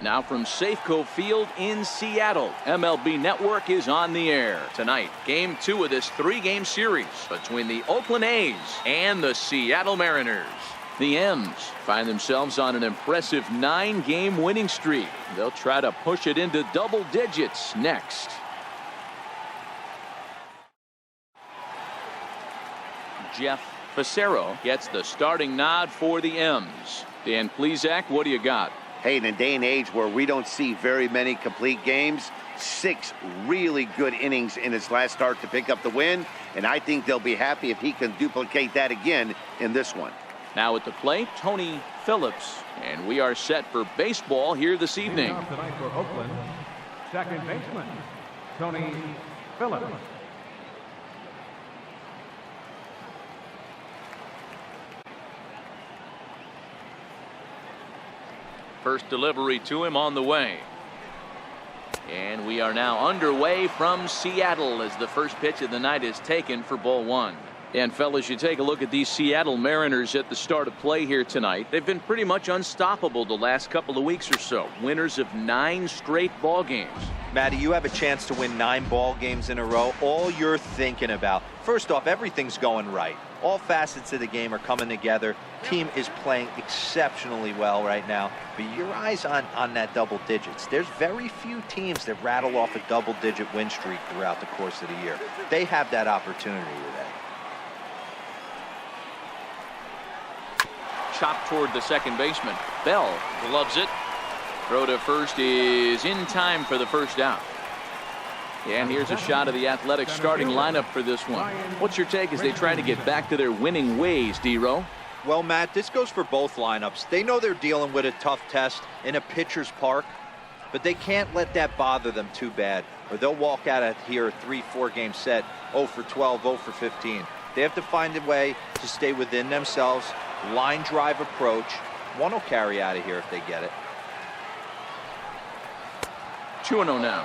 Now from Safeco Field in Seattle, MLB Network is on the air. Tonight, Game 2 of this 3-game series between the Oakland A's and the Seattle Mariners. The M's find themselves on an impressive 9-game winning streak. They'll try to push it into double digits next. Jeff Facero gets the starting nod for the M's. Dan Plesac, what do you got? Hey, in a day and age where we don't see very many complete games, 6 really good innings in his last start to pick up the win, and I think they'll be happy if he can duplicate that again in this one. Now at the plate, Tony Phillips, and we are set for baseball here this evening. Tonight for Oakland, second baseman, Tony Phillips. First delivery to him on the way. And we are now underway from Seattle as the first pitch of the night is taken for ball 1. And fellas, you take a look at these Seattle Mariners at the start of play here tonight. They've been pretty much unstoppable the last couple of weeks or so. Winners of 9 straight ball games. Matty, you have a chance to win 9 ball games in a row. All you're thinking about, first off, everything's going right. All facets of the game are coming together. Team is playing exceptionally well right now. But your eyes on that double digits. There's very few teams that rattle off a double-digit win streak throughout the course of the year. They have that opportunity today. Chopped toward the second baseman. Bell gloves it. Throw to first is in time for the first out. And here's a shot of the Athletics starting lineup for this one. What's your take as they try to get back to their winning ways, D-Row? Well, Matt, this goes for both lineups. They know they're dealing with a tough test in a pitcher's park, but they can't let that bother them too bad, or they'll walk out of here a 3-4 game set, 0 for 12, 0 for 15. They have to find a way to stay within themselves, line drive approach. One will carry out of here if they get it. 2-0 now.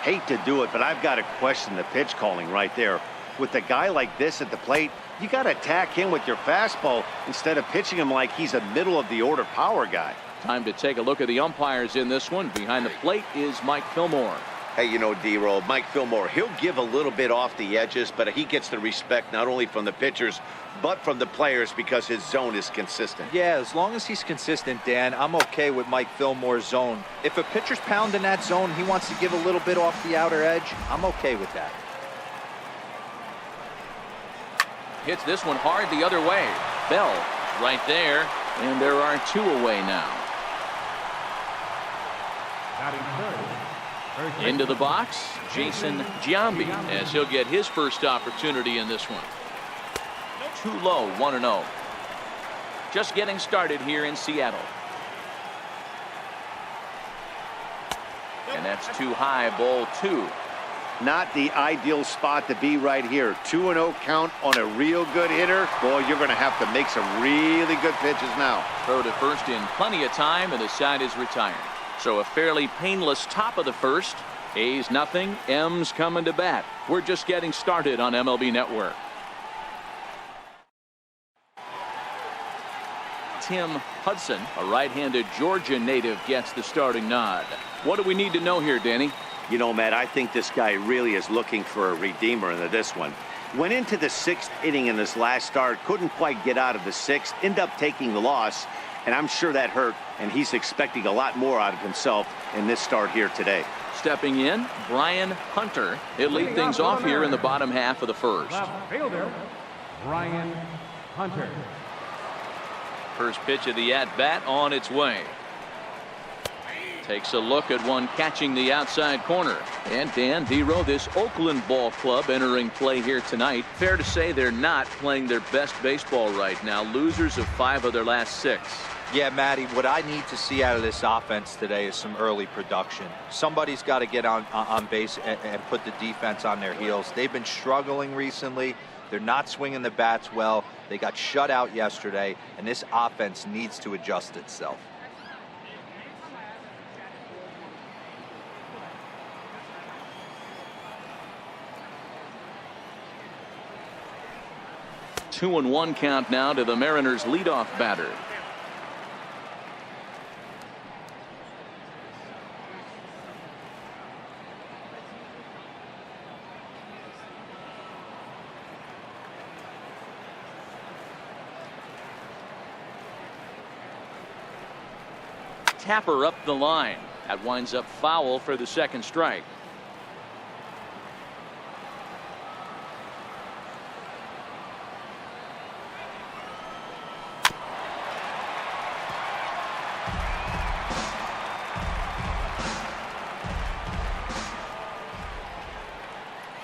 Hate to do it, but I've got to question the pitch calling right there. With a guy like this at the plate, you got to attack him with your fastball instead of pitching him like he's a middle-of-the-order power guy. Time to take a look at the umpires in this one. Behind the plate is Mike Fillmore. Hey, you know, D-Roll, Mike Fillmore, he'll give a little bit off the edges, but he gets the respect not only from the pitchers, but from the players because his zone is consistent. Yeah, as long as he's consistent, Dan, I'm okay with Mike Fillmore's zone. If a pitcher's pounding that zone, he wants to give a little bit off the outer edge, I'm okay with that. Hits this one hard the other way. Bell right there, and there are 2 away now. Into the box, Jason Giambi, as he'll get his first opportunity in this one. Too low, 1-0. Just getting started here in Seattle. And that's too high, ball 2. Not the ideal spot to be right here. 2-0 count on a real good hitter. Boy, you're going to have to make some really good pitches now. Throw to first in plenty of time, and the side is retired. So a fairly painless top of the first. A's nothing, M's coming to bat. We're just getting started on MLB Network. Tim Hudson, a right-handed Georgia native, gets the starting nod. What do we need to know here, Danny? You know, Matt, I think this guy really is looking for a redeemer into this one. Went into the 6th inning in this last start, couldn't quite get out of the 6th, ended up taking the loss, and I'm sure that hurt, and he's expecting a lot more out of himself in this start here today. Stepping in, Brian Hunter. He'll lead things off here in the bottom half of the first. Left fielder, Brian Hunter. First pitch of the at-bat on its way. Takes a look at one catching the outside corner. And Dan, D-Row, this Oakland ball club entering play here tonight. Fair to say they're not playing their best baseball right now. Losers of 5 of their last 6. Yeah, Matty, what I need to see out of this offense today is some early production. Somebody's got to get on base and put the defense on their heels. They've been struggling recently. They're not swinging the bats well. They got shut out yesterday, and this offense needs to adjust itself. Two and 1 count now to the Mariners leadoff batter. tapper up the line. That winds up foul for the second strike.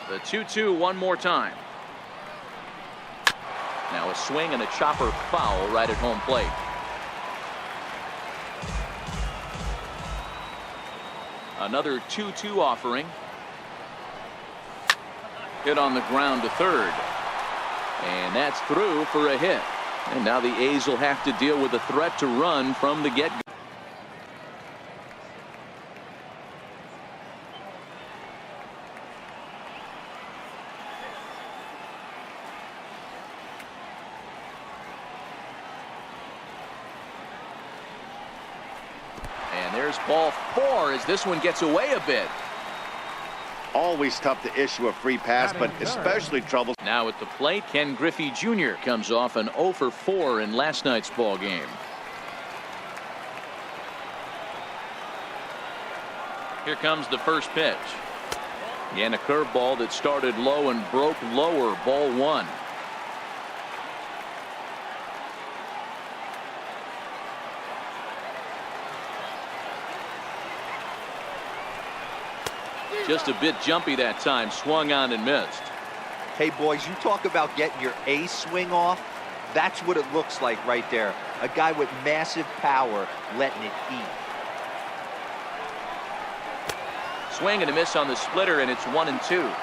The 2-2 one more time. Now a swing and a chopper foul right at home plate. Another 2-2 offering. Hit on the ground to third. And that's through for a hit. And now the A's will have to deal with a threat to run from the get-go. There's ball 4 as this one gets away a bit. Always tough to issue a free pass, but especially trouble. Now at the plate, Ken Griffey Jr. comes off an 0 for 4 in last night's ball game. Here comes the first pitch. Again, a curveball that started low and broke lower. Ball 1. Just a bit jumpy that time. Swung on and missed. Hey, boys, you talk about getting your A swing off. That's what it looks like right there. A guy with massive power letting it eat. Swing and a miss on the splitter, and it's 1-2.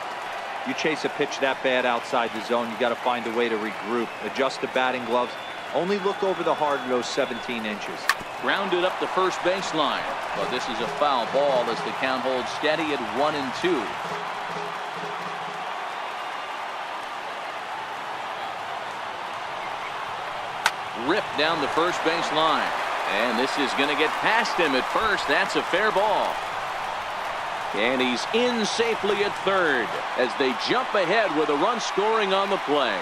You chase a pitch that bad outside the zone, you got to find a way to regroup, adjust the batting gloves. Only look over the hard nose 17 inches. Grounded up the first baseline, but this is a foul ball as the count holds steady at 1-2. Ripped down the first base line, and this is going to get past him at first. That's a fair ball, and he's in safely at third as they jump ahead with a run scoring on the play.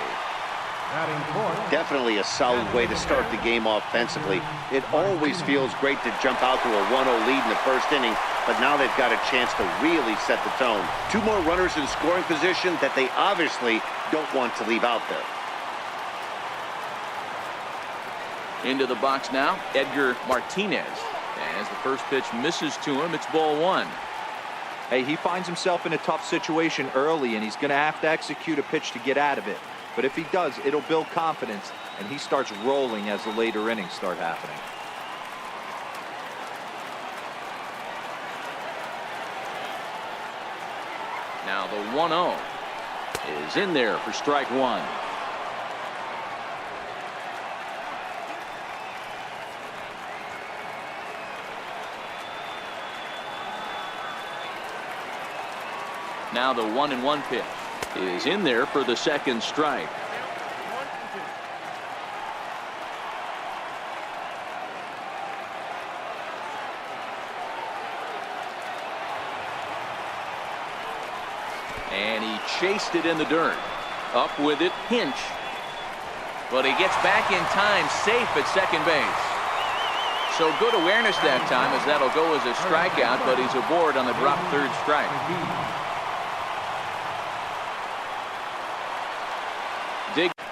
Definitely a solid way to start the game offensively. It always feels great to jump out to a 1-0 lead in the first inning, but now they've got a chance to really set the tone. 2 more runners in scoring position that they obviously don't want to leave out there. Into the box now, Edgar Martinez. As the first pitch misses to him, it's ball 1. Hey, he finds himself in a tough situation early, and he's going to have to execute a pitch to get out of it. But if he does, it'll build confidence, and he starts rolling as the later innings start happening. Now the 1-0 is in there for strike 1. Now the 1-1 pitch is in there for the second strike. And he chased it in the dirt. Up with it, Hinch. But he gets back in time, safe at second base. So good awareness that time, as that'll go as a strikeout, but he's aboard on the drop third strike.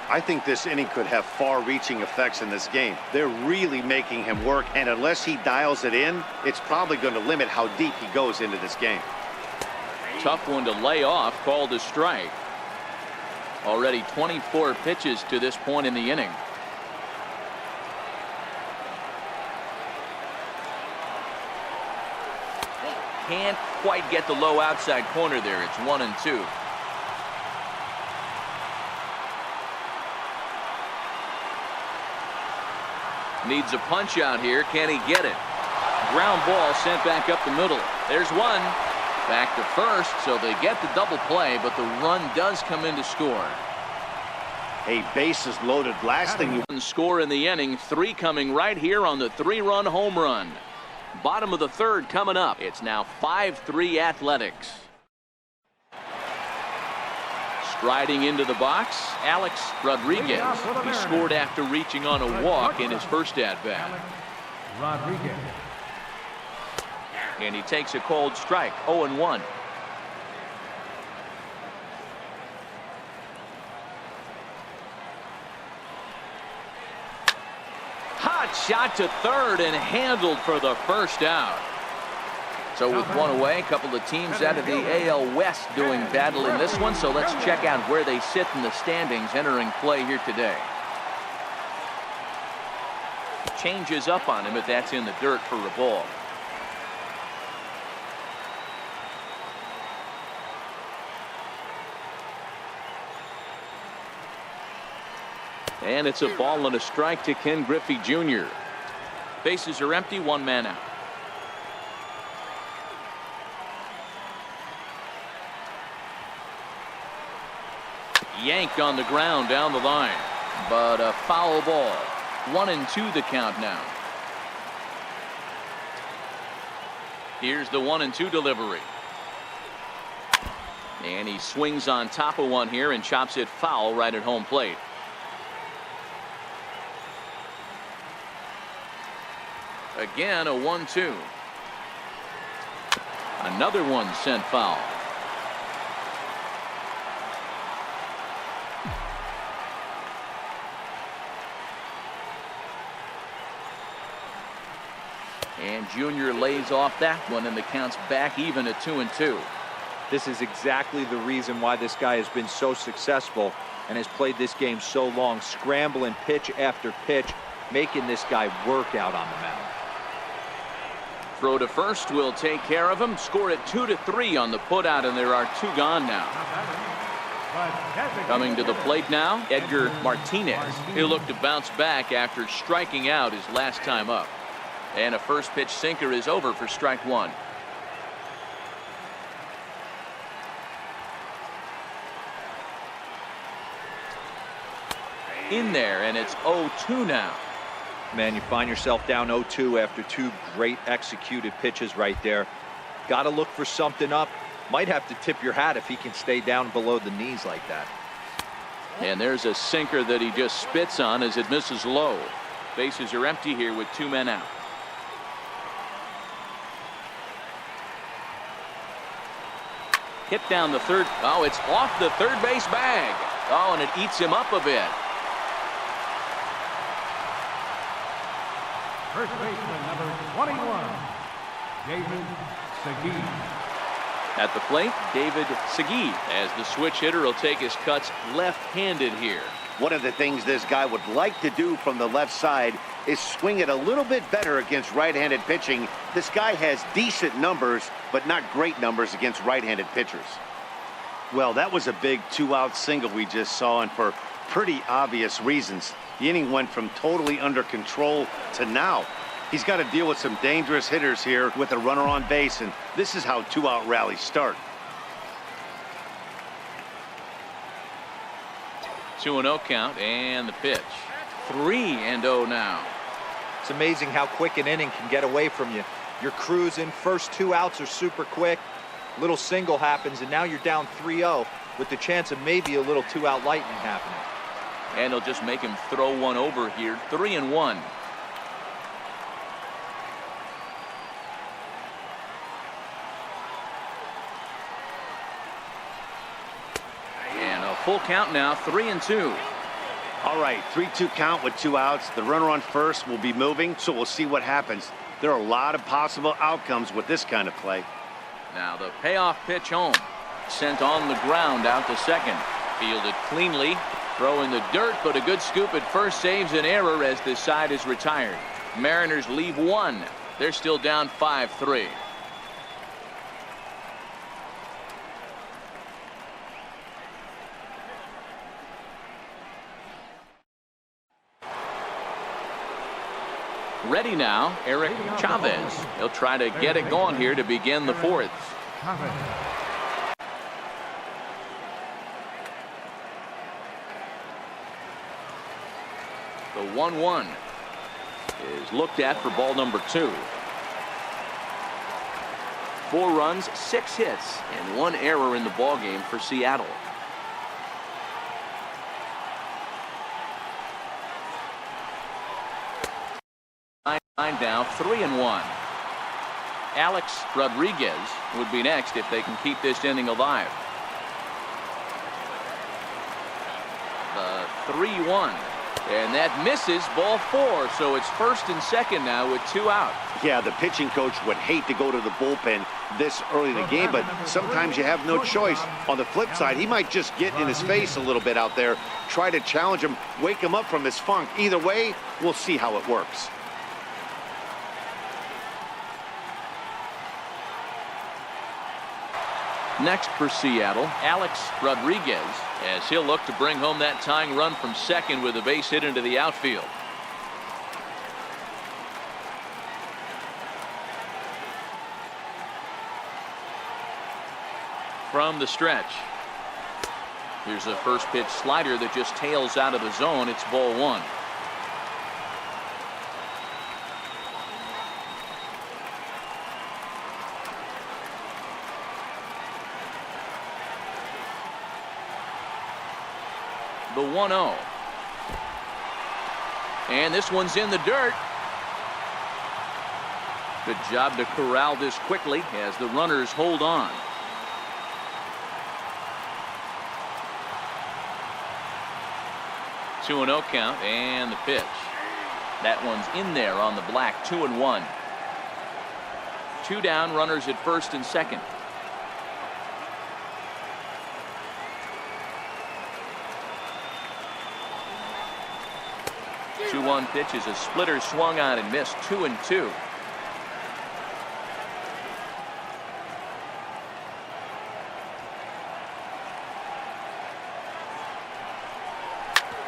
I think this inning could have far-reaching effects in this game. They're really making him work, and unless he dials it in, it's probably going to limit how deep he goes into this game. Tough one to lay off, called a strike. Already 24 pitches to this point in the inning. Can't quite get the low outside corner there. It's 1-2. Needs a punch out here. Can he get it? Ground ball sent back up the middle. There's one. Back to first, so they get the double play, but the run does come in to score. A bases loaded. Last thing you score in the inning. 3 coming right here on the 3-run home run. Bottom of the third coming up. It's now 5-3 Athletics. Striding into the box, Alex Rodriguez. He scored after reaching on a walk in his first at-bat. Rodriguez. And he takes a cold strike. 0-1. Hot shot to third and handled for the first out. So with one away, a couple of teams out of the AL West doing battle in this one. So let's check out where they sit in the standings entering play here today. Changes up on him, but that's in the dirt for a ball. And it's a ball and a strike to Ken Griffey Jr. Bases are empty, one man out. Yanked on the ground down the line, but a foul ball. 1-2 the count now. Here's the 1-2 delivery. And he swings on top of one here and chops it foul right at home plate. Again, a 1-2. Another one sent foul. And Junior lays off that one, and the count's back even at 2-2. This is exactly the reason why this guy has been so successful and has played this game so long, scrambling pitch after pitch, making this guy work out on the mound. Throw to first will take care of him. Score at 2-3 on the putout, and there are two gone now. Coming to the plate now, Edgar Martinez. He'll look to bounce back after striking out his last time up. And a first pitch sinker is over for strike one. In there, and it's 0-2 now. Man, you find yourself down 0-2 after two great executed pitches right there. Got to look for something up. Might have to tip your hat if he can stay down below the knees like that. And there's a sinker that he just spits on as it misses low. Bases are empty here with two men out. Hit down the third. Oh, it's off the third base bag. Oh, and it eats him up a bit. First baseman, number 21, David Segui. At the plate, David Segui, as the switch hitter will take his cuts left-handed here. One of the things this guy would like to do from the left side is swing it a little bit better against right-handed pitching. This guy has decent numbers, but not great numbers against right-handed pitchers. Well, that was a big two-out single we just saw, and for pretty obvious reasons. The inning went from totally under control to now. He's got to deal with some dangerous hitters here with a runner on base, and this is how two-out rallies start. 2-0 count, and the pitch. 3-0 now. It's amazing how quick an inning can get away from you. You're cruising, first two outs are super quick. Little single happens, and now you're down 3-0 with the chance of maybe a little two-out lightning happening. And he'll just make him throw one over here. 3-1. And a full count now. 3-2. All right, 3-2 count with two outs. The runner on first will be moving, so we'll see what happens. There are a lot of possible outcomes with this kind of play. Now the payoff pitch home. Sent on the ground out to second. Fielded cleanly. Throw in the dirt, but a good scoop at first saves an error as this side is retired. Mariners leave one. They're still down 5-3. Ready now, Eric Chavez. He'll try to get it going here to begin the fourth. The 1-1 is looked at for ball number 2. 4 runs, 6 hits, and 1 error in the ballgame for Seattle. Now 3-1. Alex Rodriguez would be next if they can keep this inning alive. The 3-1. And that misses, ball 4. So it's first and second now with 2 out. Yeah, the pitching coach would hate to go to the bullpen this early in the game, but sometimes you have no choice. On the flip side, he might just get in his face a little bit out there, try to challenge him, wake him up from his funk. Either way, we'll see how it works. Next for Seattle, Alex Rodriguez, as he'll look to bring home that tying run from second with a base hit into the outfield. From the stretch, here's a first pitch slider that just tails out of the zone. It's ball 1. The 1-0. And this one's in the dirt. Good job to corral this quickly as the runners hold on. Two 2-0 count and the pitch. That one's in there on the black. 2-1. 2 down, runners at first and second. The 2-1 pitch is a splitter swung on and missed. 2-2.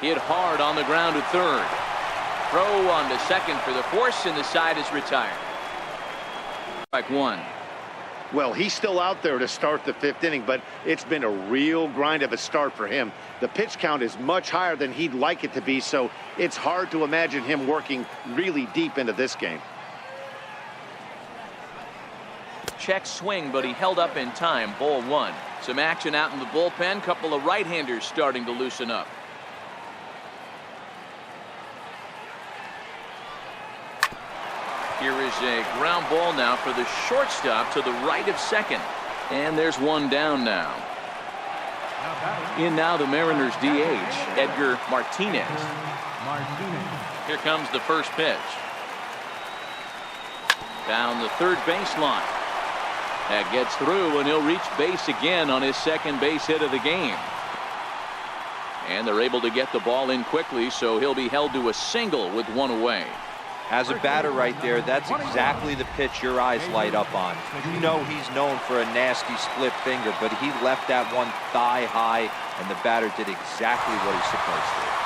Hit hard on the ground to third. Throw on to second for the force, and the side is retired. Strike 1. Well, he's still out there to start the 5th inning, but it's been a real grind of a start for him. The pitch count is much higher than he'd like it to be, so it's hard to imagine him working really deep into this game. Check swing, but he held up in time. Ball 1. Some action out in the bullpen. Couple of right-handers starting to loosen up. Here is a ground ball now for the shortstop to the right of second. And there's one down now. In now the Mariners DH, Edgar Martinez. Here comes the first pitch. Down the third baseline. That gets through, and he'll reach base again on his second base hit of the game. And they're able to get the ball in quickly, so he'll be held to a single with 1 away. As a batter right there, that's exactly the pitch your eyes light up on. You know he's known for a nasty split finger, but he left that one thigh high, and the batter did exactly what he's supposed to.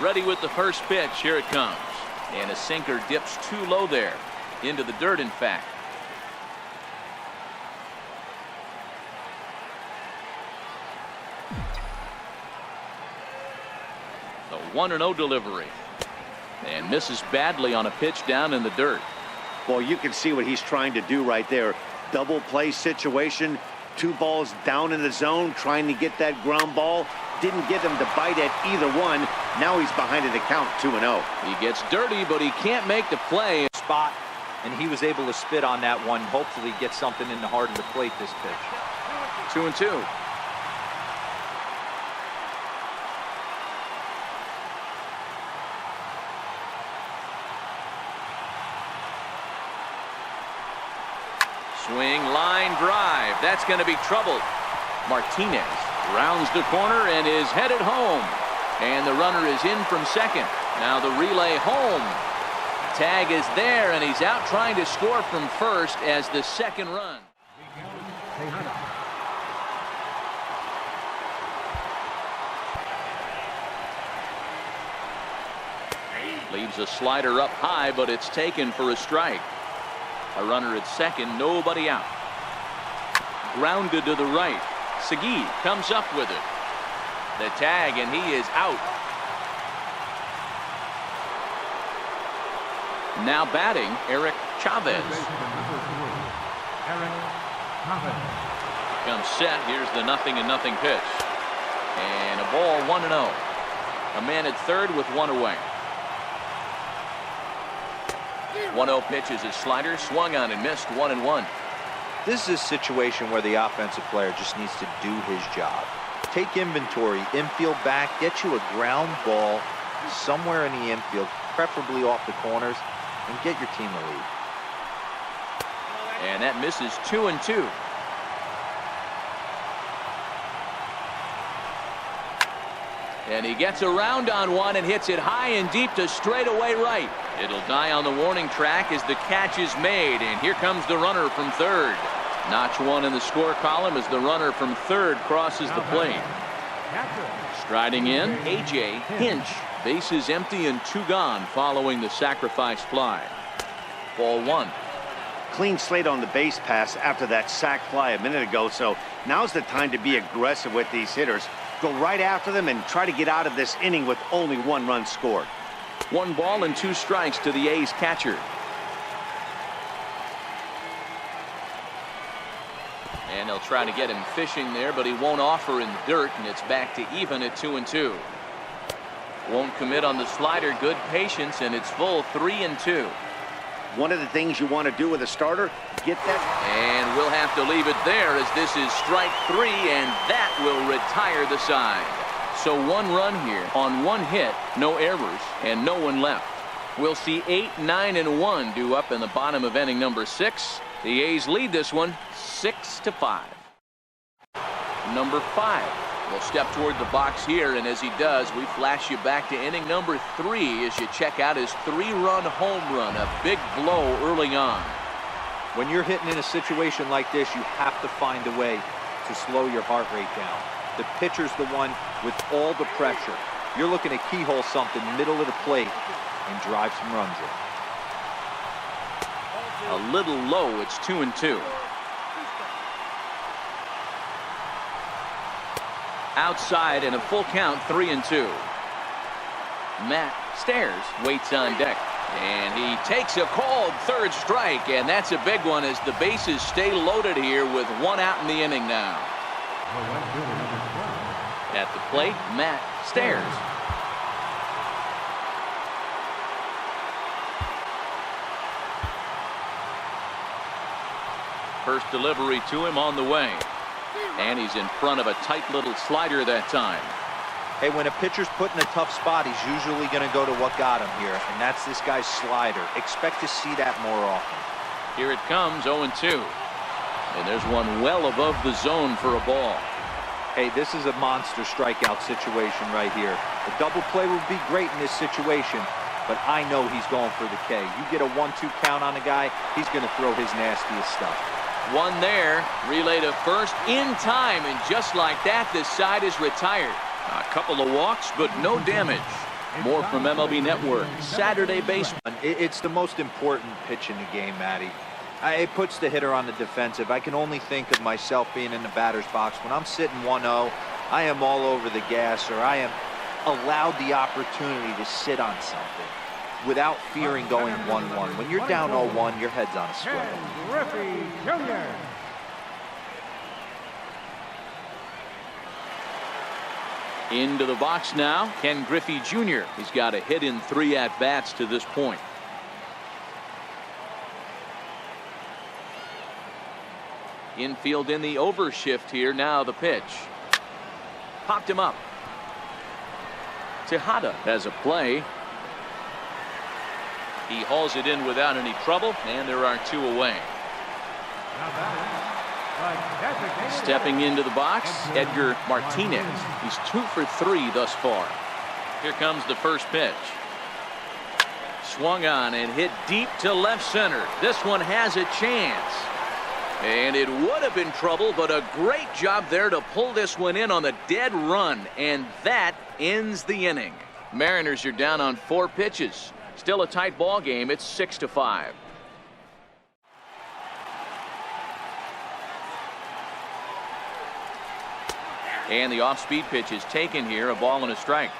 Ready with the first pitch. Here it comes. And a sinker dips too low there. Into the dirt, in fact. The 1-0 delivery. And misses badly on a pitch down in the dirt. Well, you can see what he's trying to do right there. Double play situation. 2 balls down in the zone, trying to get that ground ball. Didn't get him to bite at either one. Now he's behind in the count, 2-0. He gets dirty, but he can't make the play. Spot, and he was able to spit on that one. Hopefully get something in the heart of the plate this pitch. 2-2. Swing, line drive. That's going to be trouble. Martinez rounds the corner and is headed home. And the runner is in from second. Now the relay home. Tag is there, and he's out trying to score from first as the second run. Leaves a slider up high, but it's taken for a strike. A runner at second, nobody out. Grounded to the right. Segui comes up with it. The tag, and he is out. Now batting, Eric Chavez. Comes set. Here's the 0-0 pitch. And a ball 1-0. A man at third with one away. 1-0 pitch is his slider. Swung on and missed. 1-1. This is a situation where the offensive player just needs to do his job. Take inventory, infield back, get you a ground ball somewhere in the infield, preferably off the corners, and get your team a lead. And that misses. 2-2. And he gets around on one and hits it high and deep to straightaway right. It'll die on the warning track as the catch is made. And here comes the runner from third. Notch one in the score column as the runner from third crosses the plate. Striding in, A.J. Hinch. Bases empty and 2 gone following the sacrifice fly. Ball 1. Clean slate on the base pass after that sac fly a minute ago, so now's the time to be aggressive with these hitters. Go right after them and try to get out of this inning with only 1 run scored. 1 ball and 2 strikes to the A's catcher. And they'll try to get him fishing there, but he won't offer in the dirt, and it's back to even at 2-2. Won't commit on the slider. Good patience, and it's full 3-2. One of the things you want to do with a starter, get that. And we'll have to leave it there as this is strike 3, and that will retire the side. So 1 run here on 1 hit, no errors, and no one left. We'll see 8, 9, and 1 due up in the bottom of inning number 6. The A's lead this one 6-5. Number 5 will step toward the box here, and as he does, we flash you back to inning number 3 as you check out his 3-run home run, a big blow early on. When you're hitting in a situation like this, you have to find a way to slow your heart rate down. The pitcher's the one with all the pressure. You're looking to keyhole something middle of the plate and drive some runs in. A little low. It's 2-2. Outside and a full count. 3-2. Matt Stairs waits on deck, and he takes a called third strike, and that's a big one as the bases stay loaded here with 1 out in the inning now. At the plate, Matt Stairs. First delivery to him on the way. And he's in front of a tight little slider that time. Hey, when a pitcher's put in a tough spot, he's usually going to go to what got him here, and that's this guy's slider. Expect to see that more often. Here it comes, 0-2. And there's one well above the zone for a ball. Hey, this is a monster strikeout situation right here. A double play would be great in this situation, but I know he's going for the K. You get a 1-2 count on a guy, he's going to throw his nastiest stuff. One there, relay to first in time, and just like that, this side is retired. A couple of walks, but no damage. More from MLB Network Saturday Baseball. It's the most important pitch in the game, Matty. It puts the hitter on the defensive. I can only think of myself being in the batter's box. When I'm sitting 1-0, I am all over the gas, or I am allowed the opportunity to sit on something without fearing going 1-1. When you're down 0-1, your head's on a swivel. Griffey Jr. Into the box now, Ken Griffey Jr. He's got a hit in 3 at-bats to this point. Infield in the overshift here. Now the pitch. Popped him up. Tejada has a play. He hauls it in without any trouble, and there are 2 away. Stepping into the box, Edgar Martinez. He's 2 for 3 thus far. Here comes the first pitch. Swung on and hit deep to left center. This one has a chance. And it would have been trouble, but a great job there to pull this one in on the dead run. And that ends the inning. Mariners are down on 4 pitches. Still a tight ball game. It's 6-5. And the off-speed pitch is taken here. A ball and a strike.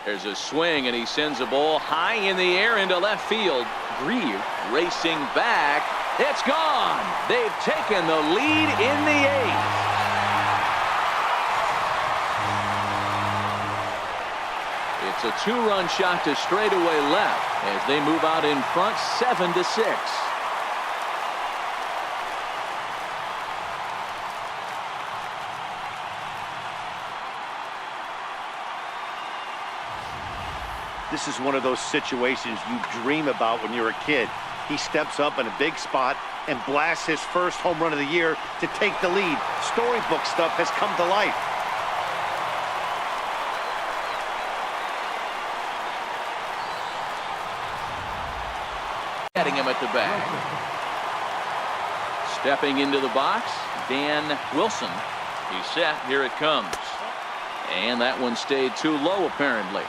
There's a swing, and he sends a ball high in the air into left field. Grieve racing back. It's gone. They've taken the lead in the 8th. It's a 2-run shot to straightaway left as they move out in front 7-6. This is one of those situations you dream about when you're a kid. He steps up in a big spot and blasts his first home run of the year to take the lead. Storybook stuff has come to life. Getting him at the back. Stepping into the box, Dan Wilson. He's set. Here it comes. And that one stayed too low, apparently.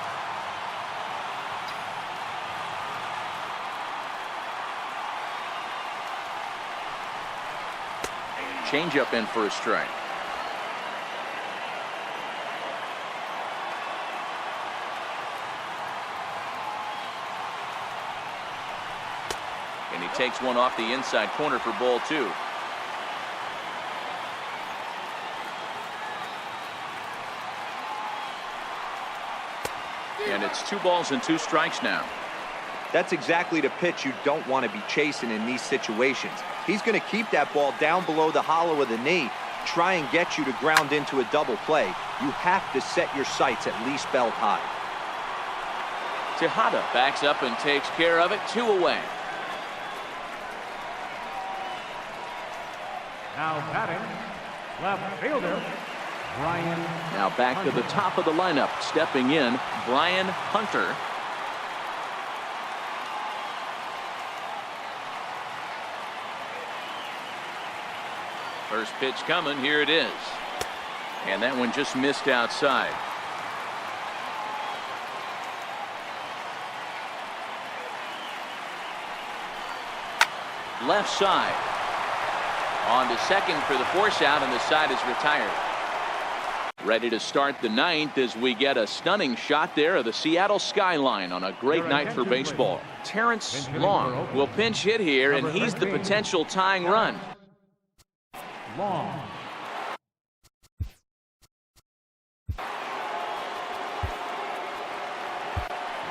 Changeup in for a strike. And he takes one off the inside corner for ball 2. And it's 2 balls and 2 strikes now. That's exactly the pitch you don't want to be chasing in these situations. He's going to keep that ball down below the hollow of the knee, try and get you to ground into a double play. You have to set your sights at least belt high. Tejada backs up and takes care of it. 2 away. Now batting, left fielder, Brian. Now back to the top of the lineup. Stepping in, Brian Hunter. First pitch coming. Here it is. And that one just missed outside. Left side. On to second for the force out, and the side is retired. Ready to start the 9th as we get a stunning shot there of the Seattle skyline on a great night for baseball. Terrence Long will pinch hit here, and he's the potential tying run. Long.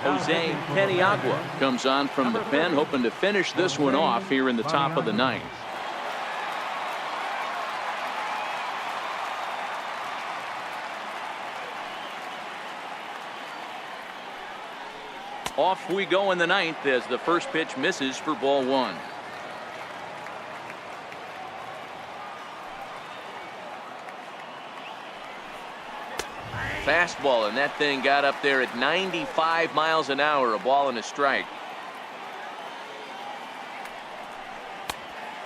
Jose Peniagua comes on from the pen, hoping to finish this one off here in the top of the 9th. Off we go in the 9th as the first pitch misses for ball 1. Fastball, and that thing got up there at 95 miles an hour. A ball and a strike.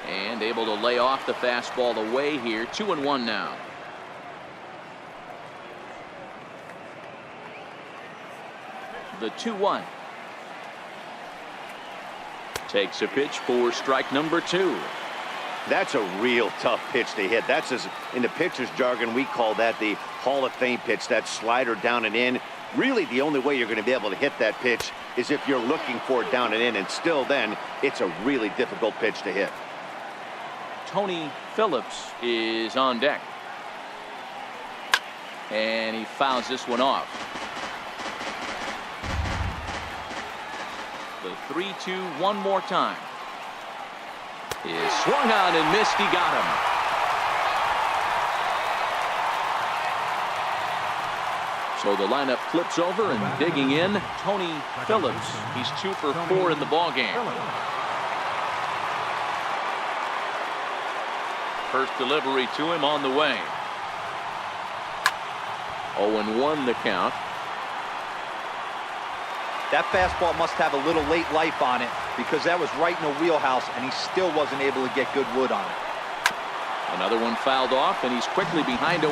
And able to lay off the fastball away here. 2-1 now. The 2-1. Takes a pitch for strike number 2. That's a real tough pitch to hit. That's, as in the pitcher's jargon, we call that the Hall of Fame pitch. That slider down and in. Really, the only way you're going to be able to hit that pitch is if you're looking for it down and in, and still then, it's a really difficult pitch to hit. Tony Phillips is on deck. And he fouls this one off. The 3-2 one more time. Is swung on and missed. He got him. So the lineup flips over, and digging in, Tony Phillips. He's 2 for 4 in the ballgame. First delivery to him on the way. 0-1 the count. That fastball must have a little late life on it, because that was right in the wheelhouse, and he still wasn't able to get good wood on it. Another one fouled off, and he's quickly behind 0-2.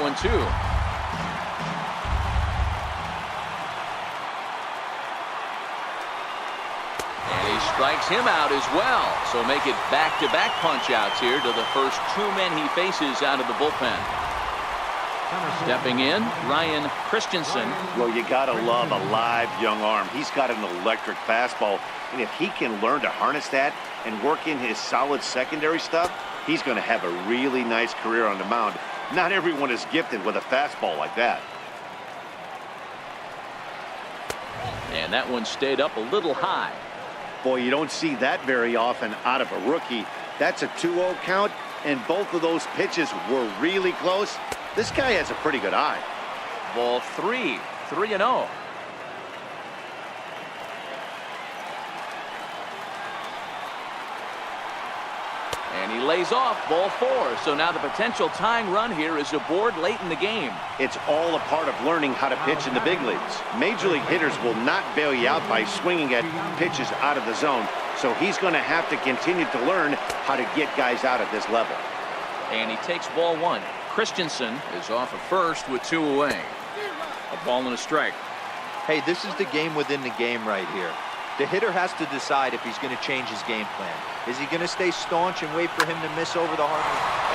And he strikes him out as well. So make it back-to-back punch-outs here to the first 2 men he faces out of the bullpen. Stepping in, Ryan Christensen. Well, you got to love a live young arm. He's got an electric fastball, and if he can learn to harness that and work in his solid secondary stuff, he's going to have a really nice career on the mound. Not everyone is gifted with a fastball like that. And that one stayed up a little high. Boy, you don't see that very often out of a rookie. That's a 2-0 count, and both of those pitches were really close. This guy has a pretty good eye. Ball 3, 3-0. And he lays off ball 4. So now the potential tying run here is aboard late in the game. It's all a part of learning how to pitch in the big leagues. Major league hitters will not bail you out by swinging at pitches out of the zone. So he's going to have to continue to learn how to get guys out at this level. And he takes ball 1. Christensen is off at first with 2 away. A ball and a strike. Hey, this is the game within the game right here. The hitter has to decide if he's going to change his game plan. Is he going to stay staunch and wait for him to miss over the hard?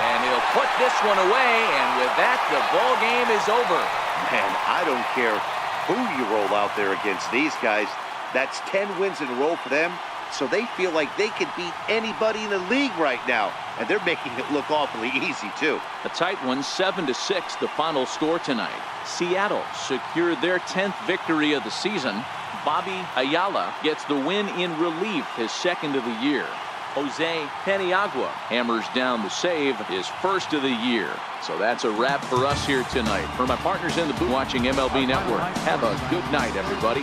And he'll put this one away, and with that, the ball game is over. Man, I don't care who you roll out there against these guys. That's 10 wins in a row for them, so they feel like they could beat anybody in the league right now, and they're making it look awfully easy, too. A tight one, 7-6, the final score tonight. Seattle secured their 10th victory of the season. Bobby Ayala gets the win in relief, his 2nd of the year. Jose Paniagua hammers down the save, his 1st of the year. So that's a wrap for us here tonight. For my partners in the booth watching MLB Network, have a good night, everybody.